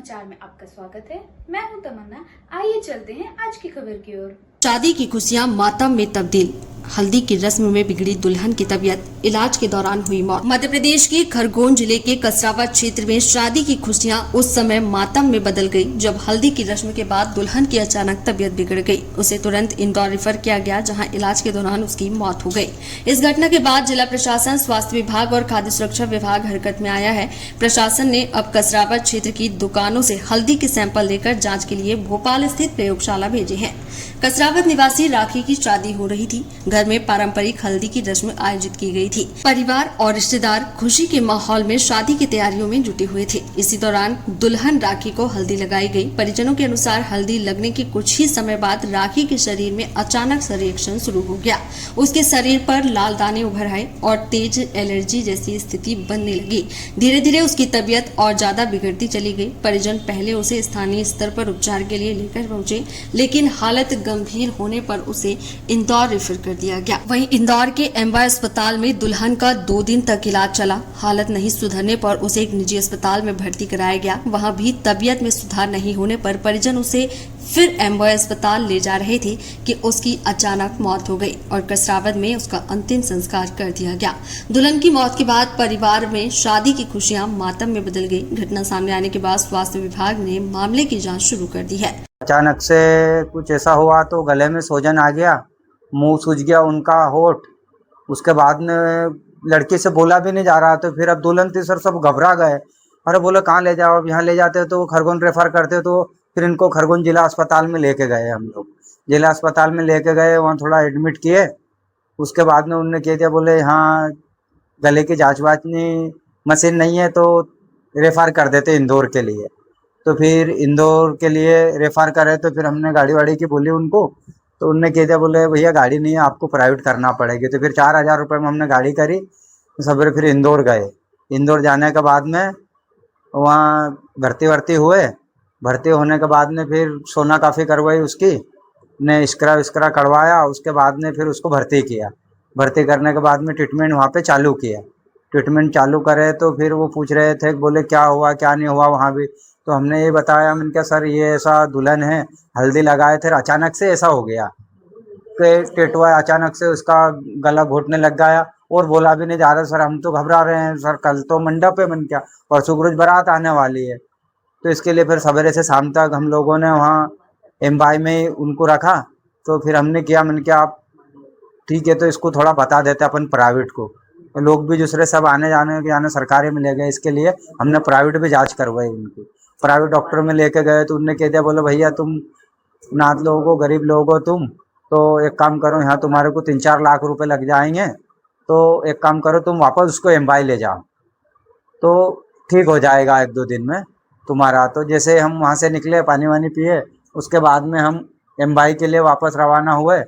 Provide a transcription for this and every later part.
समाचार में आपका स्वागत है। मैं हूं तमन्ना। आइए चलते हैं आज की खबर की ओर। शादी की खुशियां मातम में तब्दील, हल्दी की रस्म में बिगड़ी दुल्हन की तबीयत, इलाज के दौरान हुई मौत। मध्य प्रदेश के खरगोन जिले के कसरावा क्षेत्र में शादी की खुशियां उस समय मातम में बदल गई जब हल्दी की रस्म के बाद दुल्हन की अचानक तबीयत बिगड़ गई। उसे तुरंत इंदौर रेफर किया गया, जहां इलाज के दौरान उसकी मौत हो गई। इस घटना के बाद जिला प्रशासन, स्वास्थ्य विभाग और खाद्य सुरक्षा विभाग हरकत में आया है। प्रशासन ने अब कसरावा क्षेत्र की दुकानों से हल्दी के सैंपल लेकर जाँच के लिए भोपाल स्थित प्रयोगशाला भेजे हैं। कसरावत निवासी राखी की शादी हो रही थी। घर में पारंपरिक हल्दी की रस्म आयोजित की गई थी। परिवार और रिश्तेदार खुशी के माहौल में शादी की तैयारियों में जुटे हुए थे। इसी दौरान दुल्हन राखी को हल्दी लगाई गई। परिजनों के अनुसार हल्दी लगने के कुछ ही समय बाद राखी के शरीर में अचानक सा रिएक्शन शुरू हो गया। उसके शरीर पर लाल दाने उभर आए और तेज एलर्जी जैसी स्थिति बनने लगी। धीरे धीरे उसकी तबीयत और ज्यादा बिगड़ती चली गई। परिजन पहले उसे स्थानीय स्तर पर उपचार के लिए लेकर पहुंचे, लेकिन हालत गंभीर होने पर उसे इंदौर रेफर कर दिया गया। वहीं इंदौर के एमवाई अस्पताल में दुल्हन का 2 दिन तक इलाज चला। हालत नहीं सुधरने पर उसे एक निजी अस्पताल में भर्ती कराया गया। वहां भी तबीयत में सुधार नहीं होने पर परिजन उसे फिर एमवाई अस्पताल ले जा रहे थे कि उसकी अचानक मौत हो गई और कसरावत में उसका अंतिम संस्कार कर दिया गया। दुल्हन की मौत के बाद परिवार में शादी की खुशियां मातम में बदल गई। घटना सामने आने के बाद स्वास्थ्य विभाग ने मामले की जाँच शुरू कर दी है। अचानक से कुछ ऐसा हुआ तो गले में सूजन आ गया, मुंह सूज गया उनका होठ। उसके बाद में लड़की से बोला भी नहीं जा रहा, तो फिर अब दुल्हन तीसर सब घबरा गए। अरे बोले कहाँ ले जाओ, अब यहाँ ले जाते तो खरगोन रेफर करते, तो फिर इनको खरगोन जिला अस्पताल में लेके गए। हम लोग जिला अस्पताल में लेके गए, वहाँ थोड़ा एडमिट किए। उसके बाद में उन्होंने कह दिया, बोले यहाँ गले की जाँच वाच नहीं, मशीन नहीं है, तो रेफर कर देते इंदौर के लिए। तो फिर इंदौर के लिए रेफर करे, तो फिर हमने गाड़ी वाड़ी की बोली उनको, तो उनने कह दिया, बोले भैया गाड़ी नहीं है, आपको प्राइवेट करना पड़ेगी। तो फिर 4000 रुपये में हमने गाड़ी करी। सवेरे फिर इंदौर गए। इंदौर जाने के बाद में वहाँ भर्ती हुए। भर्ती होने के बाद में फिर सोनोग्राफी करवाई उसकी, ने स्क्रा करवाया। उसके बाद में फिर उसको भर्ती किया। भर्ती करने के बाद में ट्रीटमेंट वहाँ पे चालू किया। ट्रीटमेंट चालू करे तो फिर वो पूछ रहे थे, बोले क्या हुआ क्या नहीं हुआ वहाँ भी। तो हमने ये बताया, मैंने कहा सर ये ऐसा दुल्हन है, हल्दी लगाए थे, अचानक से ऐसा हो गया कि टेटवा अचानक से उसका गला घोटने लग गया और बोला भी नहीं जा रहा। सर हम तो घबरा रहे हैं सर, कल तो मंडप है, मन क्या परसों रोज बारात आने वाली है। तो इसके लिए फिर सवेरे से शाम तक हम लोगों ने वहाँ एमवाई में उनको रखा। तो फिर हमने किया, मैंने कहा आप ठीक है तो इसको थोड़ा बता देते अपन प्राइवेट को। तो लोग भी दूसरे सब आने जाने सरकारी में ले गए। इसके लिए हमने प्राइवेट भी जाँच करवाई उनकी। प्राइवेट डॉक्टर में लेके गए तो उनने कह दिया, बोले भैया तुम नाथ लोगों को, गरीब लोगों को, तुम तो एक काम करो, यहाँ तुम्हारे को 3-4 लाख रुपए लग जाएंगे, तो एक काम करो तुम वापस उसको एमवाई ले जाओ, तो ठीक हो जाएगा 1-2 दिन में तुम्हारा। तो जैसे हम वहाँ से निकले, पानी वानी पिए, उसके बाद में हम एमवाई के लिए वापस रवाना हुए।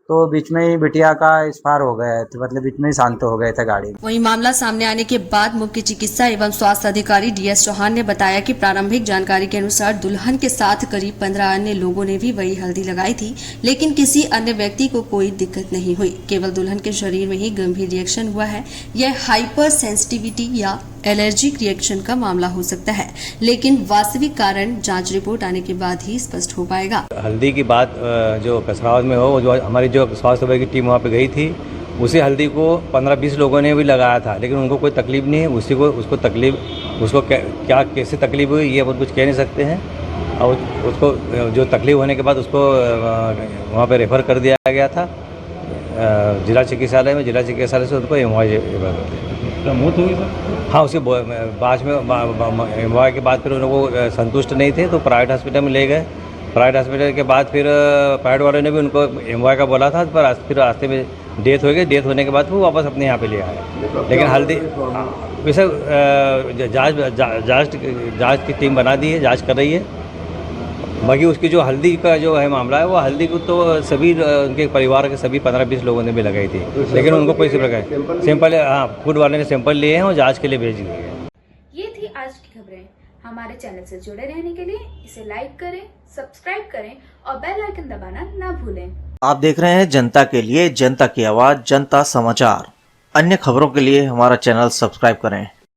तो बीच में ही बिटिया का एक्सपायर हो गया, तो मतलब बीच में ही शांत हो गए थे गाड़ी। वहीं मामला सामने आने के बाद मुख्य चिकित्सा एवं स्वास्थ्य अधिकारी DS चौहान ने बताया कि प्रारंभिक जानकारी के अनुसार दुल्हन के साथ करीब 15 अन्य लोगों ने भी वही हल्दी लगाई थी, लेकिन किसी अन्य व्यक्ति को कोई दिक्कत नहीं हुई। केवल दुल्हन के शरीर में ही गंभीर रिएक्शन हुआ है। यह हाइपर सेंसिटिविटी या एलर्जिक रिएक्शन का मामला हो सकता है, लेकिन वास्तविक कारण जांच रिपोर्ट आने के बाद ही स्पष्ट हो पाएगा। हल्दी की बात जो कसरावत में हो, जो हमारी जो स्वास्थ्य विभाग की टीम वहाँ पे गई थी, उसी हल्दी को 15-20 लोगों ने भी लगाया था, लेकिन उनको कोई तकलीफ नहीं है। उसको क्या कैसे तकलीफ हुई ये अपन कुछ कह नहीं सकते हैं। और उसको जो तकलीफ होने के बाद उसको वहाँ पे रेफ़र कर दिया गया था जिला चिकित्सालय में। जिला चिकित्सालय से उनको एमवाई रेफर कर दिया। मौत हुई सर? हाँ, उसके बाद में एमवाई के बाद फिर उनको संतुष्ट नहीं थे तो प्राइवेट हॉस्पिटल में ले गए। प्राइवेट हॉस्पिटल के बाद फिर प्राइवेट वालों ने भी उनको एमवाई का बोला था, पर फिर रास्ते में डेथ हो गई। डेथ होने के बाद वो वापस अपने यहाँ पे ले आए। लेकिन हल्दी वैसे जांच की टीम बना दी है, जांच कर रही है। बाकी उसकी जो हल्दी का जो है मामला है, वो हल्दी को तो सभी उनके परिवार के सभी 15-20 लोगों ने भी लगाई थी, लेकिन उनको कोई सैंपल फूड वाले ने सैंपल लिए हैं और जाँच के लिए भेज दिए हैं। ये थी आज की खबरें। हमारे चैनल से जुड़े रहने के लिए इसे लाइक करें, सब्सक्राइब करें और बेल आइकन दबाना ना भूलें। आप देख रहे हैं जनता के लिए, जनता की आवाज, जनता समाचार। अन्य खबरों के लिए हमारा चैनल सब्सक्राइब करें।